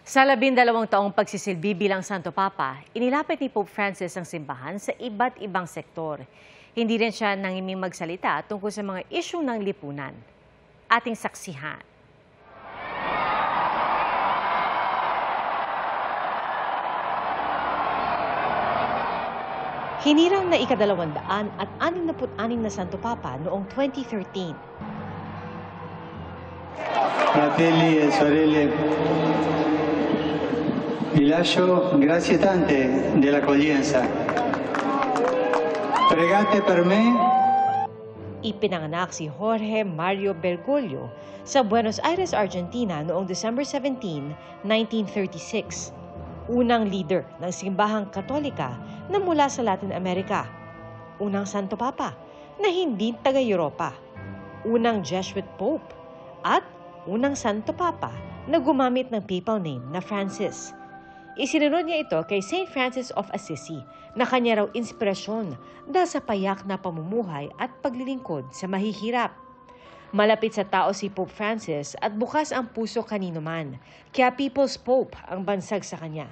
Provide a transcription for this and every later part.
Sa 12 taong pagsisilbi bilang Santo Papa, inilapit ni Pope Francis ang simbahan sa iba't ibang sektor. Hindi rin siya nangiming magsalita tungkol sa mga isyung ng lipunan. Ating saksihan. Hinirang na ika-266 na Santo Papa noong 2013. Fratelli e sorelle, vi lascio grazie tante dell'accoglienza. Pregate per me. Ipinanganak si Jorge Mario Bergoglio sa Buenos Aires, Argentina noong December 17, 1936. Unang leader ng simbahang Katolika na mula sa Latin America. Unang Santo Papa na hindi taga-Europa. Unang Jesuit Pope at unang Santo Papa na gumamit ng papal name na Francis. Isinunod niya ito kay Saint Francis of Assisi na kanya raw inspirasyon dahil sa payak na pamumuhay at paglilingkod sa mahihirap. Malapit sa tao si Pope Francis at bukas ang puso kanino man, kaya People's Pope ang bansag sa kanya.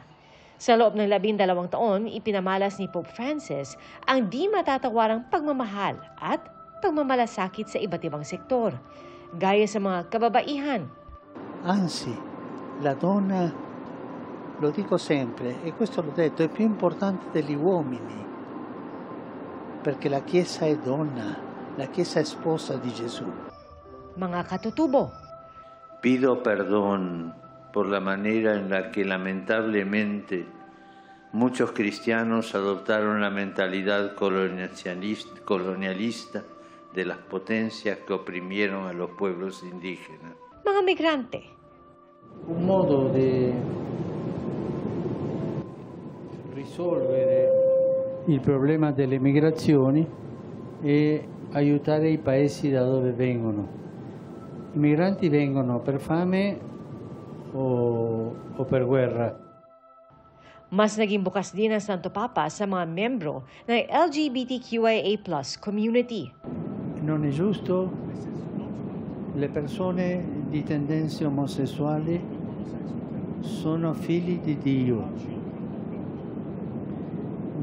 Sa loob ng 12 taon, ipinamalas ni Pope Francis ang di matatawarang pagmamahal at pagmamalasakit sa iba't ibang sektor, gaya sa mga kababaihan. Anzi, la donna, lo dico sempre, e questo l'ho detto, è più importante degli uomini, perché la Chiesa è donna, la Chiesa è sposa di Gesù. Mga katutubo. Pido perdón por la manera en la que lamentablemente muchos cristianos adoptaron la mentalidad colonialista de las potencias que oprimieron a los pueblos indígenas. Mga migrante. Un modo di risolvere il problema delle migrazioni è aiutare i paesi da dove vengono. I migranti vengono per fame o per guerra. Mas naging bukas din ang Santo Papa sa mga membro ng LGBTQIA+ community. Non è giusto, le persone di tendenze omosessuali sono figli di Dio.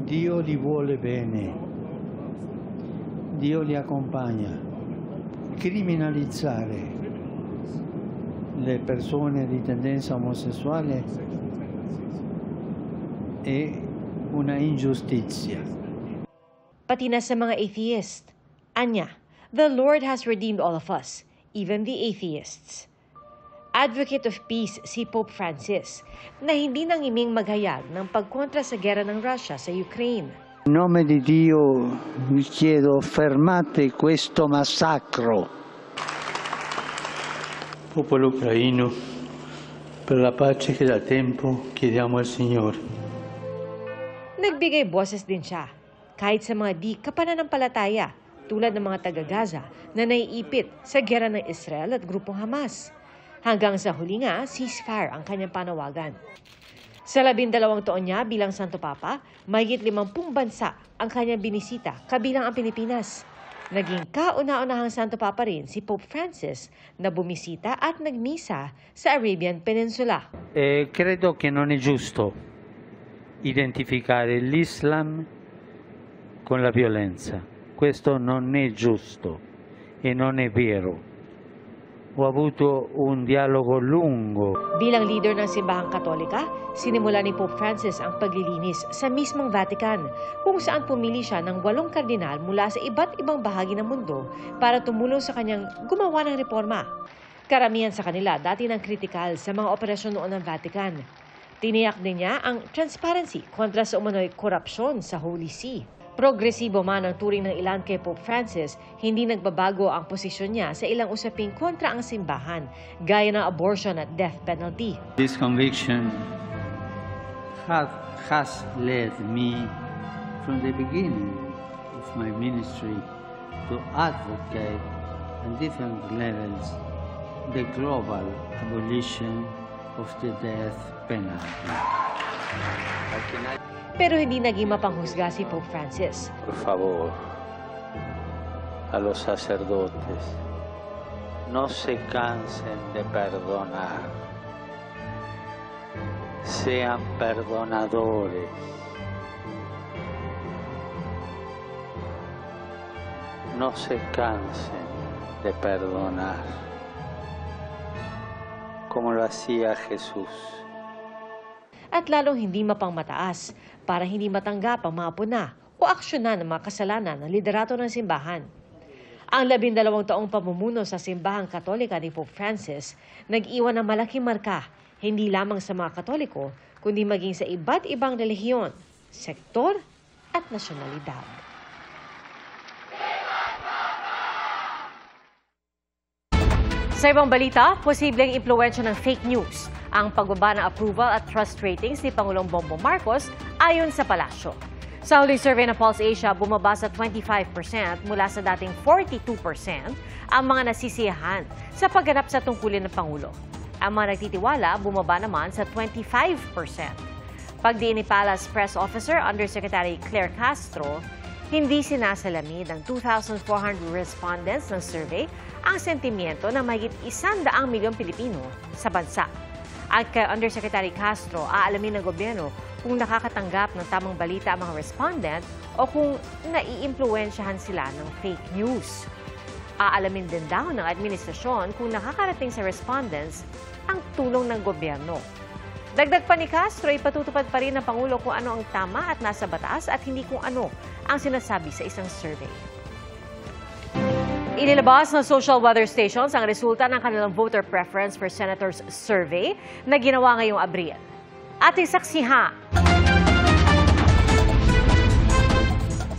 Dio li vuole bene. Dio li accompagna. Criminalizzare le persone di tendenza omosessuale è una ingiustizia. Pati na sa mga atheist. Anya, the Lord has redeemed all of us, even the atheists. Advocate of peace si Pope Francis, na hindi nangiming maghayag ng pagkontra sa gera ng Russia sa Ukraine. In nome di Dio vi chiedo, fermate questo massacro. Popolo ucraino, per la pace che da tempo chiediamo al Signore. Nagbigay boses din siya, kahit sa mga di kapananampalataya, tulad ng mga taga-Gaza na naiipit sa gera ng Israel at grupong Hamas. Hanggang sa huli nga, ceasefire ang kanyang panawagan. Sa 12 taon niya bilang Santo Papa, mahigit 50 bansa ang kanyang binisita, kabilang ang Pilipinas. Naging kauna-unahang Santo Papa rin si Pope Francis na bumisita at nagmisa sa Arabian Peninsula. Credo che non è giusto identificare l'Islam con la violenza. Questo non è giusto e non è vero. Ho avuto un dialogo lungo. Bilang leader ng simbahang Katolika, sinimula ni Pope Francis ang paglilinis sa mismong Vatican, kung saan pumili siya ng 8 kardinal mula sa iba't ibang bahagi ng mundo para tumulong sa kanyang gumawa ng reforma. Karamihan sa kanila dati nang kritikal sa mga operasyon noon ng Vatican. Tiniyak din niya ang transparency kontra sa umano'y korupsyon sa Holy See. Progresibo man ang turing ng ilan kay Pope Francis, hindi nagbabago ang posisyon niya sa ilang usaping kontra ang simbahan, gaya ng abortion at death penalty. This conviction has led me from the beginning of my ministry to advocate on different levels the global abolition of the death penalty. Pero hindi naging mapanghusga si Pope Francis. Por favor, a los sacerdotes, no se cansen de perdonar. sean perdonadores. No se cansen de perdonar, como lo hacía Jesús. At lalong hindi mapangmataas para hindi matanggap ang mga puna o aksyonan ng mga kasalanan ng liderato ng simbahan. Ang 12 taong pamumuno sa simbahang Katolika ni Pope Francis nag-iwan ng malaking marka hindi lamang sa mga Katoliko kundi maging sa iba't ibang relihiyon, sektor at nasyonalidad. Sa ibang balita, posibleng impluwensya ng fake news ang pagbaba ng approval at trust ratings ni Pangulong Bongbong Marcos ayon sa palasyo. Sa huling survey ng Pulse Asia, bumaba sa 25% mula sa dating 42% ang mga nasisiyahan sa pagganap sa tungkulin ng Pangulo. Ang mga nagtitiwala, bumaba naman sa 25%. Pagdiin ni Palace Press Officer Undersecretary Claire Castro, hindi sinasalamin ng 2,400 respondents ng survey ang sentimiento ng mahigit 100 milyong Pilipino sa bansa. At kay Undersecretary Castro, aalamin ng gobyerno kung nakakatanggap ng tamang balita ang mga respondent o kung naiimpluwensyahan sila ng fake news. Aalamin din daw ng administrasyon kung nakakarating sa respondents ang tulong ng gobyerno. Dagdag pa ni Castro, ipatutupad pa rin ng Pangulo kung ano ang tama at nasa batas at hindi kung ano ang sinasabi sa isang survey. Inilabas ng social weather stations ang resulta ng kanilang voter preference for senators survey na ginawa ngayong Abril. Ating saksihan.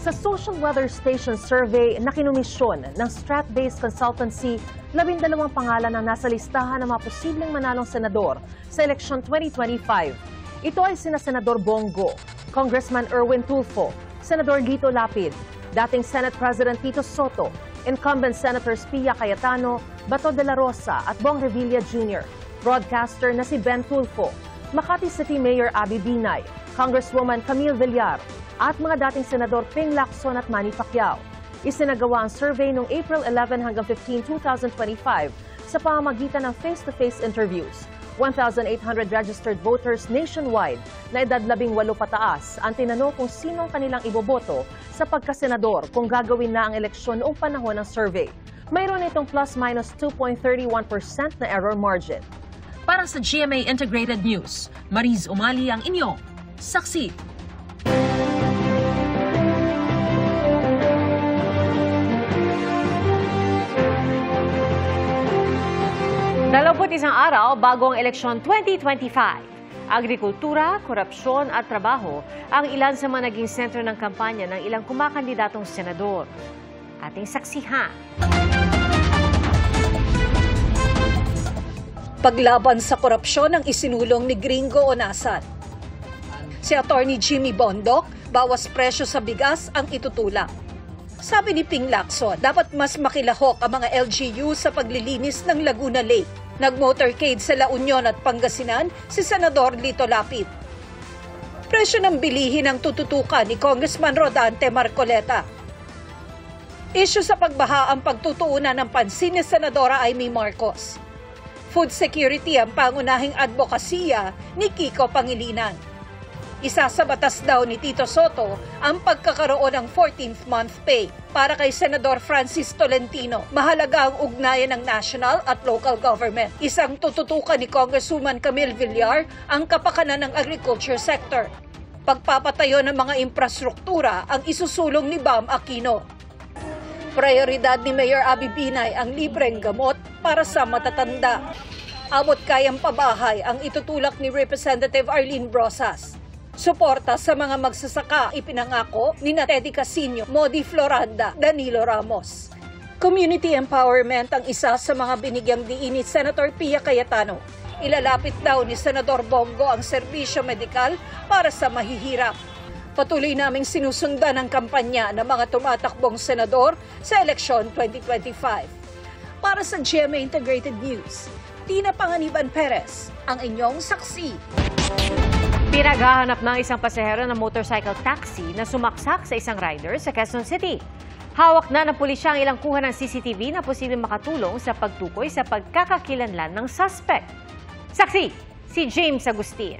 Sa Social Weather Station Survey na kinumisyon ng Strat-based consultancy, 12 pangalan ang nasa listahan ng mga posibleng manalong senador sa eleksyon 2025. Ito ay sina Senador Bongo, Congressman Erwin Tulfo, Senador Lito Lapid, dating Senate President Tito Soto, incumbent Senators Pia Cayetano, Bato de la Rosa at Bong Revilla Jr., broadcaster na si Ben Tulfo, Makati City Mayor Abby Binay, Congresswoman Camille Villar, at mga dating Senador Ping Lacson at Manny Pacquiao. Isinagawa ang survey noong April 11 hanggang 15, 2025 sa pamamagitan ng face-to-face interviews. 1,800 registered voters nationwide na edad 18 pataas ang tinanong kung sinong kanilang iboboto sa pagkasenador kung gagawin na ang eleksyon noong panahon ng survey. Mayroon itong plus-minus 2.31% na error margin. Para sa GMA Integrated News, Mariz Umali ang inyong saksi. 21 araw bago ang eleksyon 2025. Agrikultura, korupsyon at trabaho ang ilan sa mga naging sentro ng kampanya ng ilang kumakandidatong senador. Ating saksihan. Paglaban sa korupsyon ang isinulong ni Gringo Onasan. Si Attorney Jimmy Bondoc, bawas presyo sa bigas ang itutulak. Sabi ni Ping Lacson, dapat mas makilahok ang mga LGU sa paglilinis ng Laguna Lake. Nag-motorcade sa La Union at Pangasinan si Senador Lito Lapid. Presyo ng bilihin ang tututukan ni Congressman Rodante Marcoleta. Isyu sa pagbaha ang pagtutuunan ng pansin ni Senadora Amy Marcos. Food security ang pangunahing advokasya ni Kiko Pangilinan. Isa sa batas daw ni Tito Soto ang pagkakaroon ng 14th month pay para kay Senador Francis Tolentino. Mahalaga ang ugnayan ng national at local government. Isang tututukan ni Congresswoman Camille Villar ang kapakanan ng agriculture sector. Pagpapatayo ng mga infrastruktura ang isusulong ni Bam Aquino. Prioridad ni Mayor Abby Binay ang libreng gamot para sa matatanda. Abot kayang pabahay ang itutulak ni Representative Arlene Brosas. Suporta sa mga magsasaka ipinangako ni Teddy Casino, Modi Floranda, Danilo Ramos. Community empowerment ang isa sa mga binigyang diin ni Senator Pia Cayetano. Ilalapit daw ni Senador Bongo ang serbisyo medikal para sa mahihirap. Patuloy naming sinusundan ang kampanya ng mga tumatakbong senador sa eleksyon 2025. Para sa GMA Integrated News, Tina Panganiban Perez, ang inyong saksi. Pinaghahanap ng isang pasahero ng motorcycle taxi na sumaksak sa isang rider sa Quezon City. Hawak na ng pulisya ang ilang kuha ng CCTV na posibleng makatulong sa pagtukoy sa pagkakakilanlan ng suspect. Saksi, si James Agustin.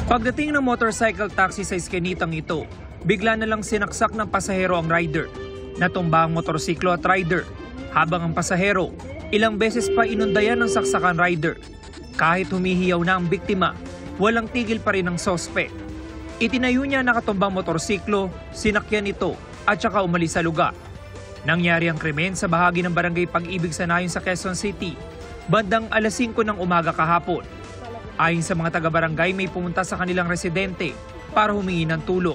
Pagdating ng motorcycle taxi sa iskinitang ito, bigla na lang sinaksak ng pasahero ang rider. Natumba ang motorsiklo at rider, habang ang pasahero, ilang beses pa inundayan ng saksakan rider. Kahit humihiyaw na ang biktima, walang tigil pa rin ang sospek. Itinayo niya nakatumbang motorsiklo, sinakyan ito at saka umalis sa lugar. Nangyari ang krimen sa bahagi ng Barangay Pag-ibig sa Nayon sa Quezon City, bandang alas 5 ng umaga kahapon. Ayon sa mga taga-barangay, may pumunta sa kanilang residente para humingi ng tulong.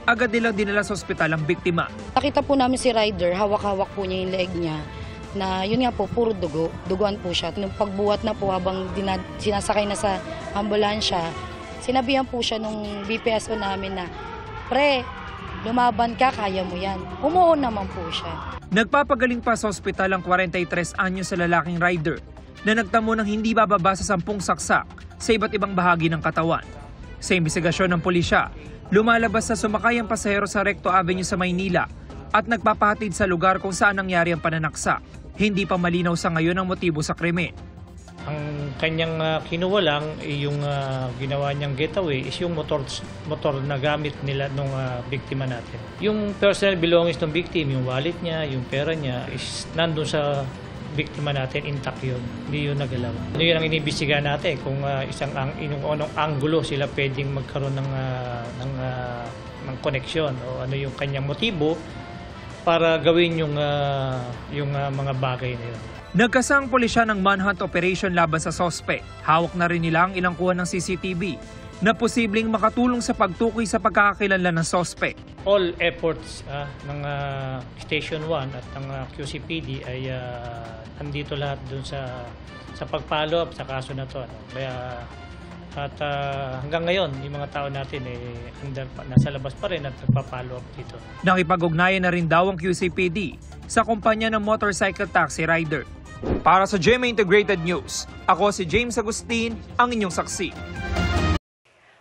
Agad nilang dinala sa ospital ang biktima. Nakita po namin si rider, hawak-hawak po niya yung leg niya na yun nga po, puro dugo. Duguan po siya. Nung pagbuhat na po habang sinasakay na sa ambulansya, sinabihan po siya nung BPSO namin na, "Pre, lumaban ka, kaya mo yan." Umuon naman po siya. Nagpapagaling pa sa ospital ang 43 anyos sa lalaking rider na nagtamo ng hindi bababa sa 10 saksak sa iba't ibang bahagi ng katawan. Sa imbestigasyon ng pulisya, lumalabas na sumakay ang pasahero sa Recto Avenue sa Maynila at nagpapahatid sa lugar kung saan nangyari ang pananaksak. Hindi pa malinaw sa ngayon ang motibo sa krimen. Ang kanyang kinuha lang, yung ginawa niyang getaway is yung motor na gamit nila nung biktima natin. Yung personal belongings ng victim, yung wallet niya, yung pera niya is nandun sa biktima natin, intact yun. Hindi yun nagalaw. Yun ang iniimbestigahan natin kung anong angulo sila pwedeng magkaroon ng koneksyon o ano yung kanyang motibo para gawin yung mga bagay na yun. Nagkasang pulisya ng manhunt operation laban sa sospek. Hawak na rin nila ang ilang kuha ng CCTV na posibleng makatulong sa pagtukoy sa pagkakakilanlan ng sospek. All efforts ng Station 1 at ng QCPD ay andito lahat dun sa pag-follow up sa kaso na to. Kaya hanggang ngayon, yung mga tao natin nasa labas pa rin at nagpa-follow up dito. Nakipag-ugnayan na rin daw ang QCPD sa kumpanya ng motorcycle taxi rider. Para sa GMA Integrated News, ako si James Agustin, ang inyong saksi.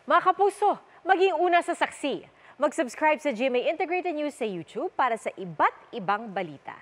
Mga kapuso, maging una sa saksi. Mag-subscribe sa GMA Integrated News sa YouTube para sa iba't ibang balita.